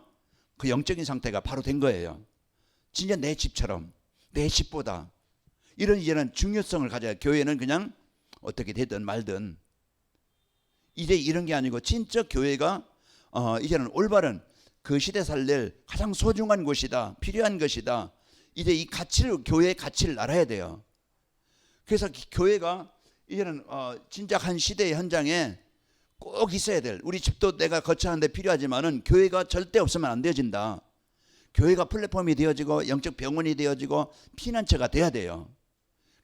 그 영적인 상태가 바로 된 거예요. 진짜 내 집처럼, 내 집보다 이런 이제는 중요성을 가져야, 교회는 그냥 어떻게 되든 말든 이제 이런 게 아니고 진짜 교회가 이제는 올바른 그 시대 살릴 가장 소중한 곳이다, 필요한 것이다. 이제 이 가치를, 교회의 가치를 알아야 돼요. 그래서 교회가 이제는 진짜 한 시대의 현장에 꼭 있어야 될, 우리 집도 내가 거처하는 데 필요하지만은 교회가 절대 없으면 안 되어진다. 교회가 플랫폼이 되어지고 영적 병원이 되어지고 피난처가 돼야 돼요.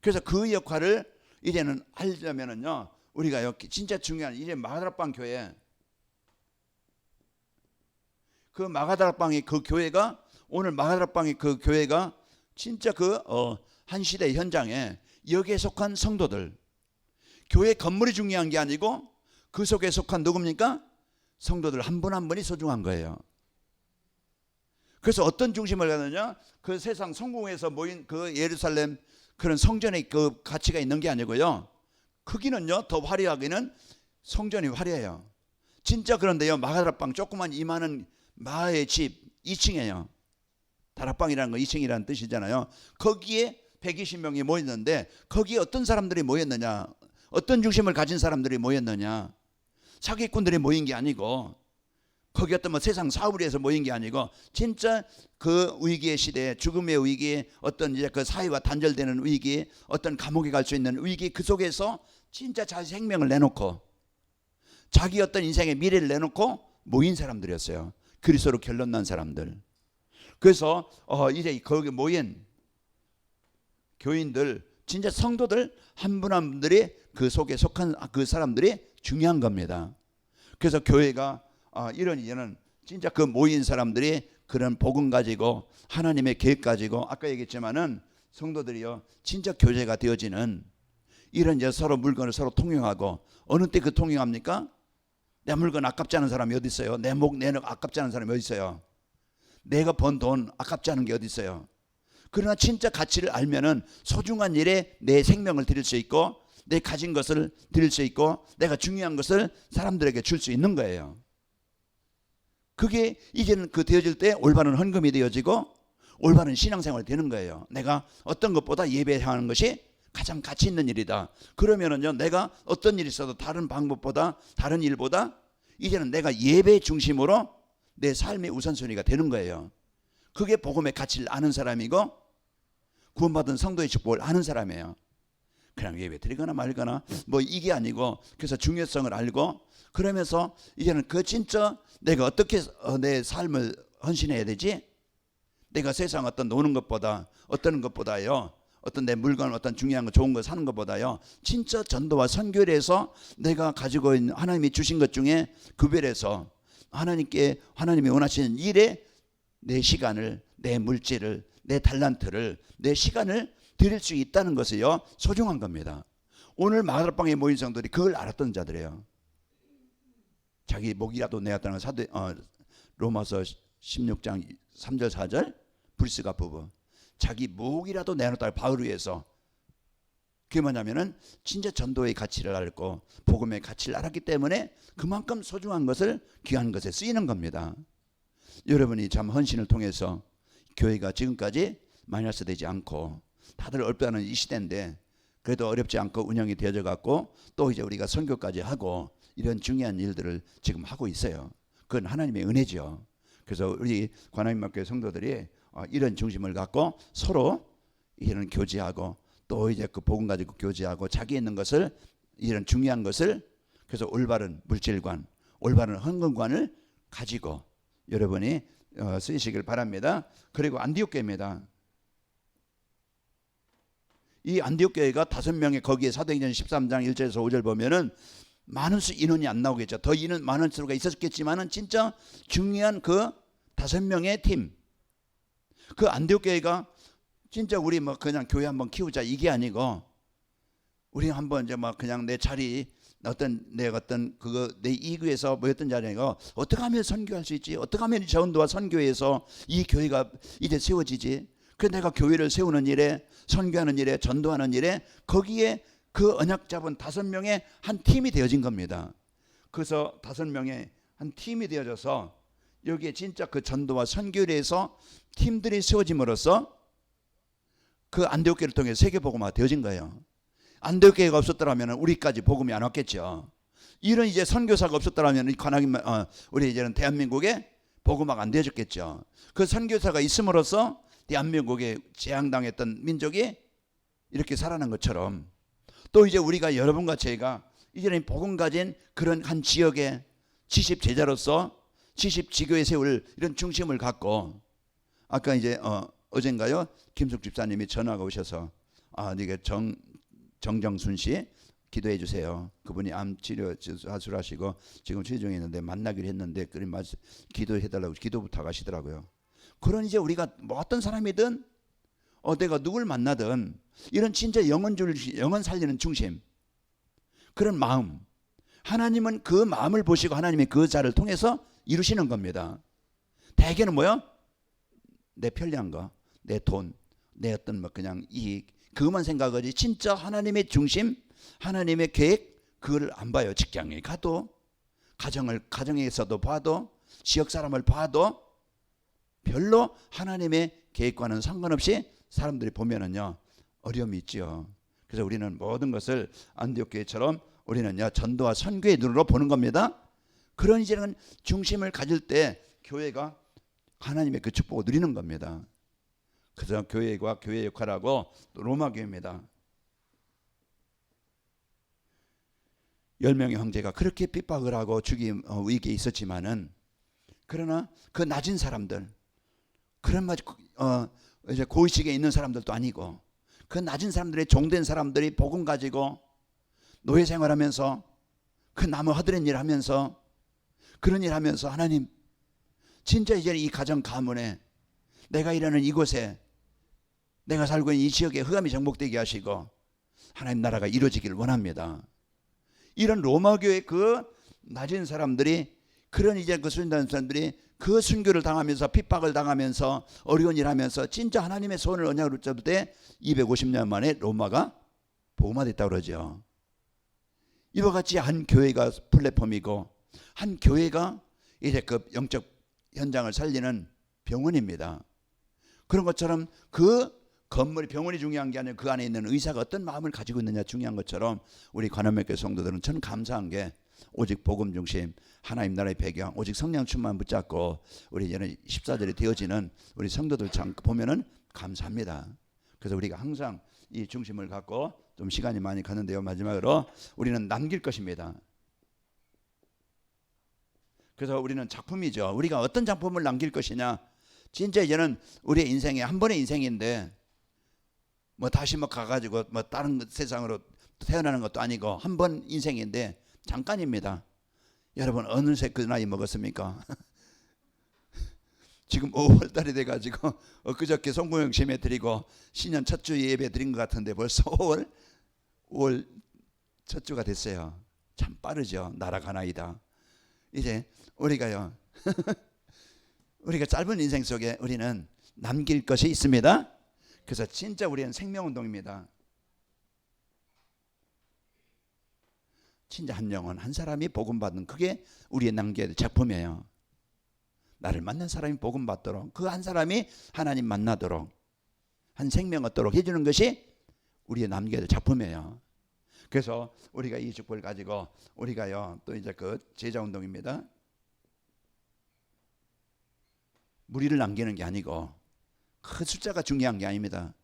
그래서 그 역할을 이제는 하려면은요, 우리가 진짜 중요한 이제 마가다락방 교회, 그 마가다락방의 그 교회가, 오늘 마가다락방의 그 교회가 진짜 그 한 시대 현장에 여기에 속한 성도들, 교회 건물이 중요한 게 아니고 그 속에 속한 누굽니까? 성도들 한 분 한 분이 소중한 거예요. 그래서 어떤 중심을 가느냐? 그 세상 성공에서 모인 그 예루살렘 그런 성전의 그 가치가 있는 게 아니고요, 크기는요 더 화려하기는 성전이 화려해요. 진짜. 그런데요, 마가다락방 조그만 이만한 마의 집 2층이에요. 다락방이라는 거 2층이라는 뜻이잖아요. 거기에 120명이 모였는데 거기에 어떤 사람들이 모였느냐? 어떤 중심을 가진 사람들이 모였느냐? 사기꾼들이 모인 게 아니고, 거기 어떤 뭐 세상 사업을 위해서 모인 게 아니고, 진짜 그 위기의 시대에, 죽음의 위기, 어떤 이제 그 사회와 단절되는 위기, 어떤 감옥에 갈 수 있는 위기, 그 속에서 진짜 자기 생명을 내놓고 자기 어떤 인생의 미래를 내놓고 모인 사람들이었어요. 그리스도로 결론 난 사람들. 그래서 이제 거기 모인 교인들, 진짜 성도들 한 분 한 분들이 그 속에 속한 그 사람들이 중요한 겁니다. 그래서 교회가 이제는 진짜 그 모인 사람들이 그런 복음 가지고 하나님의 계획 가지고, 아까 얘기했지만은 성도들이요 진짜 교제가 되어지는 이런 이제 서로 물건을 서로 통용하고, 어느 때 그 통용합니까? 내 물건 아깝지 않은 사람이 어디 있어요? 내 목, 내 력 아깝지 않은 사람이 어디 있어요? 내가 번 돈 아깝지 않은 게 어디 있어요? 그러나 진짜 가치를 알면은 소중한 일에 내 생명을 드릴 수 있고 내 가진 것을 드릴 수 있고 내가 중요한 것을 사람들에게 줄 수 있는 거예요. 그게 이제는 그 되어질 때 올바른 헌금이 되어지고 올바른 신앙생활이 되는 거예요. 내가 어떤 것보다 예배하는 것이 가장 가치 있는 일이다. 그러면은요, 내가 어떤 일이 있어도 다른 방법보다, 다른 일보다 이제는 내가 예배 중심으로 내 삶의 우선순위가 되는 거예요. 그게 복음의 가치를 아는 사람이고 구원받은 성도의 축복을 아는 사람이에요. 그냥 예배 드리거나 말거나 뭐 이게 아니고, 그래서 중요성을 알고, 그러면서 이제는 그 진짜 내가 어떻게 내 삶을 헌신해야 되지? 내가 세상 어떤 노는 것보다, 어떤 것보다요, 어떤 내 물건, 어떤 중요한 거, 좋은 거 사는 것보다요, 진짜 전도와 선교를 해서 내가 가지고 있는 하나님이 주신 것 중에 구별해서 하나님이 원하시는 일에 내 시간을, 내 물질을, 내 달란트를, 내 시간을 드릴 수 있다는 것이요, 소중한 겁니다. 오늘 마가다락방에 모인 성도들이 그걸 알았던 자들이에요. 자기 목이라도 내었다는 로마서 16장 3절 4절 브리스가 부부, 자기 목이라도 내놓았다. 바울 위해서. 그게 뭐냐면은 진짜 전도의 가치를 알고 복음의 가치를 알았기 때문에 그만큼 소중한 것을, 귀한 것에 쓰이는 겁니다. 여러분이 참 헌신을 통해서 교회가 지금까지 마이너스 되지 않고 다들 어렵다는 이 시대인데 그래도 어렵지 않고 운영이 되어져 갖고 또 이제 우리가 선교까지 하고 이런 중요한 일들을 지금 하고 있어요. 그건 하나님의 은혜죠. 그래서 우리 관악인만교회 성도들이 이런 중심을 갖고 서로 이런 교제하고 또 이제 그 복음 가지고 교제하고 자기 있는 것을, 이런 중요한 것을, 그래서 올바른 물질관, 올바른 헌금관을 가지고 여러분이 쓰시길 바랍니다. 그리고 안디옥 교회입니다. 이 안디옥 교회가 5명의, 거기에 사도행전 13장 1절에서 5절 보면은 많은 인원이 안 나오겠죠. 더 인원 많은 수가 있었겠지만은 진짜 중요한 그 5명의 팀, 그 안디옥 교회가 진짜 우리 뭐 그냥 교회 한번 키우자 이게 아니고, 우리 한번 이제 막 그냥 내 자리, 내가 어떤 그거 내 이구에서 뭐였던 자리가 어떻게 하면 선교할 수 있지? 어떻게 하면 전도와 선교에서 이 교회가 이제 세워지지? 그 내가 교회를 세우는 일에, 선교하는 일에, 전도하는 일에, 거기에 그 언약 잡은 5명의 한 팀이 되어진 겁니다. 그래서 5명의 한 팀이 되어져서 여기에 진짜 그 전도와 선교를 해서 팀들이 세워짐으로써 그 안디옥 교회를 통해 세계복음화가 되어진 거예요. 안디옥 교회가 없었더라면 우리까지 복음이 안 왔겠죠. 이런 이제 선교사가 없었더라면 우리 이제는 대한민국에 복음화가 안 되어졌겠죠. 그 선교사가 있음으로써 대한민국에 재앙당했던 민족이 이렇게 살아난 것처럼, 또 이제 우리가 여러분과 제가 이제는 복음 가진 그런 한 지역의 70제자로서 70지교에 세울 이런 중심을 갖고, 아까 이제 어젠가요 김숙 집사님이 전화가 오셔서 이게 정정순 씨 기도해 주세요. 그분이 암 치료 하시고 지금 치료 중에 있는데 만나기로 했는데 기도해 달라고 기도 부탁하시더라고요. 그런 이제 우리가 뭐 어떤 사람이든 내가 누굴 만나든 이런 진짜 영혼 살리는 중심, 그런 마음, 하나님은 그 마음을 보시고 하나님의 그 자를 통해서 이루시는 겁니다. 대개는 뭐요? 내 편리한 거, 내 돈, 내 어떤 뭐 그냥 이익, 그것만 생각하지 진짜 하나님의 중심, 하나님의 계획, 그걸 안 봐요. 직장에 가도, 가정에서도 봐도, 지역 사람을 봐도 별로 하나님의 계획과는 상관없이 사람들이 보면은요 어려움이 있죠. 그래서 우리는 모든 것을 안디옥 교회처럼 우리는요 전도와 선교의 눈으로 보는 겁니다. 그런 이제는 중심을 가질 때 교회가 하나님의 그 축복을 누리는 겁니다. 그래서 교회와 교회의 역할하고 또 로마 교회입니다. 10명의 형제가 그렇게 핍박을 하고 죽임 위기에 있었지만은, 그러나 그 낮은 사람들, 그런 이제 고위직에 있는 사람들도 아니고 그 낮은 사람들의 종된 사람들이 복음 가지고 노예 생활하면서 그 나무 허드렛 일 하면서 그런 일 하면서, 하나님 진짜 이제 이 가정 가문에, 내가 일하는 이곳에, 내가 살고 있는 이 지역에 흑암이 정복되게 하시고 하나님 나라가 이루어지기를 원합니다. 이런 로마 교회 그 낮은 사람들이, 그런 이제 그 순단 사람들이 그 순교를 당하면서 핍박을 당하면서 어려운 일 하면서 진짜 하나님의 손을 언약으로 잡을 때 250년 만에 로마가 복음화됐다고 그러죠. 이와 같이 한 교회가 플랫폼이고 한 교회가 이제 그 영적 현장을 살리는 병원입니다. 그런 것처럼 그 건물이 병원이 중요한 게 아니라 그 안에 있는 의사가 어떤 마음을 가지고 있느냐 중요한 것처럼 우리 관음의교회 성도들은 저는 감사한 게 오직 복음 중심 하나님 나라의 배경 오직 성령 충만 붙잡고 우리 이제는 14절이 되어지는 우리 성도들 참 보면은 감사합니다. 그래서 우리가 항상 이 중심을 갖고 좀 시간이 많이 가는데요. 마지막으로 우리는 남길 것입니다. 그래서 우리는 작품이죠. 우리가 어떤 작품을 남길 것이냐. 진짜 이제는 우리의 인생에 한 번의 인생인데 뭐 다시 뭐 가가지고 뭐 다른 세상으로 태어나는 것도 아니고 한 번 인생인데 잠깐입니다. 여러분 어느새 그 나이 먹었습니까? 지금 5월달이 돼가지고 엊그저께 송구영 심에 드리고 신년 첫 주 예배 드린 것 같은데 벌써 5월 첫 주가 됐어요. 참 빠르죠. 날아가나이다. 이제 우리가요 우리가 짧은 인생 속에 우리는 남길 것이 있습니다. 그래서 진짜 우리는 생명운동입니다. 진짜 한 영혼 한 사람이 복음받는 그게 우리의 남겨야 될 작품이에요. 나를 만난 사람이 복음받도록 그 한 사람이 하나님 만나도록 한 생명 얻도록 해주는 것이 우리의 남겨야 될 작품이에요. 그래서 우리가 이 축복을 가지고 우리가요 또 이제 그 제자운동입니다. 무리를 남기는 게 아니고 그 숫자가 중요한 게 아닙니다.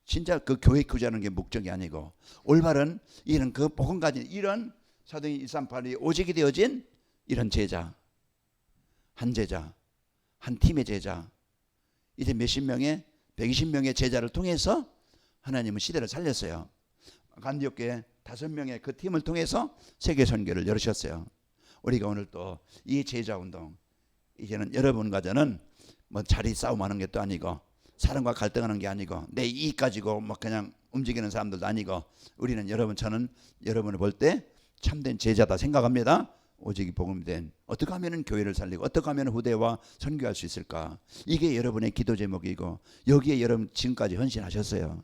진짜 그 교회 구조하는 게 목적이 아니고 올바른 이런 그 복음 가진 이런 사도행전 138이 오직이 되어진 이런 제자 한 제자 한 팀의 제자 이제 몇십 명의 120명의 제자를 통해서 하나님은 시대를 살렸어요. 간디옥교회 5명의 그 팀을 통해서 세계 선교를 열으셨어요. 우리가 오늘 또 이 제자운동 이제는 여러분과 저는 뭐 자리 싸움하는 것도 아니고 사람과 갈등하는 게 아니고 내 이익 가지고 뭐 그냥 움직이는 사람들도 아니고 우리는 여러분 저는 여러분을 볼 때 참된 제자다 생각합니다. 오직 복음이 된 어떻게 하면 교회를 살리고 어떻게 하면 후대와 선교할 수 있을까 이게 여러분의 기도 제목이고 여기에 여러분 지금까지 헌신하셨어요.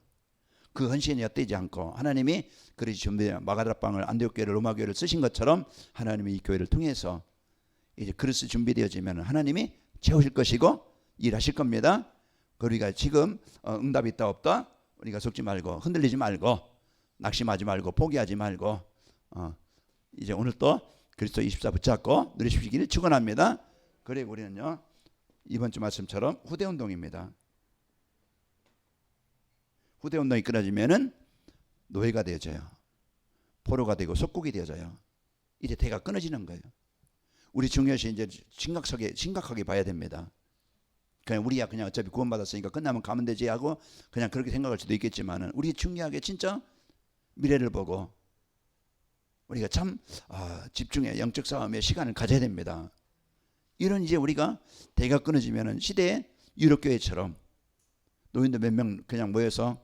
그 헌신이 엿되지 않고 하나님이 그리 준비 마가다락방을 안디옥교회를 로마교회를 쓰신 것처럼 하나님이 이 교회를 통해서 이제 그리스도 준비되어지면 하나님이 채우실 것이고 일하실 겁니다. 우리가 지금 응답이 있다 없다 우리가 속지 말고 흔들리지 말고 낙심하지 말고 포기하지 말고 이제 오늘 또 그리스도 24 붙잡고 누리시기를 축원합니다. 그리고 우리는요 이번 주 말씀처럼 후대운동입니다. 후대운동이 끊어지면은 노예가 되어져요. 포로가 되고 속국이 되어져요. 이제 대가 끊어지는 거예요. 우리 중요시 이제 심각하게 봐야 됩니다. 그냥 우리야 그냥 어차피 구원받았으니까 끝나면 가면 되지 하고 그냥 그렇게 생각할 수도 있겠지만은 우리 중요하게 진짜 미래를 보고 우리가 참 집중해 영적 싸움에 시간을 가져야 됩니다. 이런 이제 우리가 대가 끊어지면은 시대의 유럽교회처럼 노인들 몇 명 그냥 모여서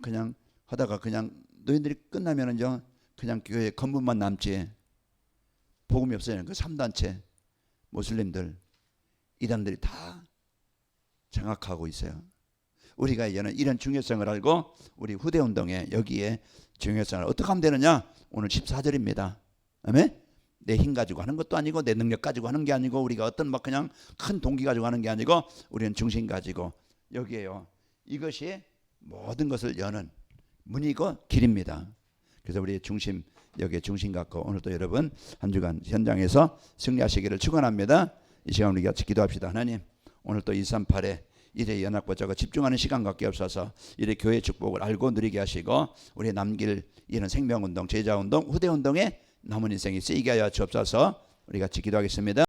그냥 하다가 그냥 노인들이 끝나면은 그냥 교회 건물만 남지 복음이 없어지는 그 3단체 모슬림들 이단들이 다 장악하고 있어요. 우리가 이제는 이런 중요성을 알고 우리 후대운동에 여기에 중요성을 어떻게 하면 되느냐 오늘 14절입니다. 아멘? 내 힘 가지고 하는 것도 아니고 내 능력 가지고 하는 게 아니고 우리가 어떤 막 그냥 큰 동기 가지고 하는 게 아니고 우리는 중심 가지고 여기에요. 이것이 모든 것을 여는 문이고 길입니다. 그래서 우리의 중심 여기에 중심 갖고 오늘도 여러분 한 주간 현장에서 승리하시기를 축원합니다. 이 시간 우리 같이 기도합시다. 하나님 오늘 또 238에 이래 연합고자가 집중하는 시간 갖게 없어서 이래 교회의 축복을 알고 누리게 하시고 우리 남길 이런 생명운동 제자운동 후대운동에 남은 인생이 쓰이게 하여 주옵소서. 우리 같이 기도하겠습니다.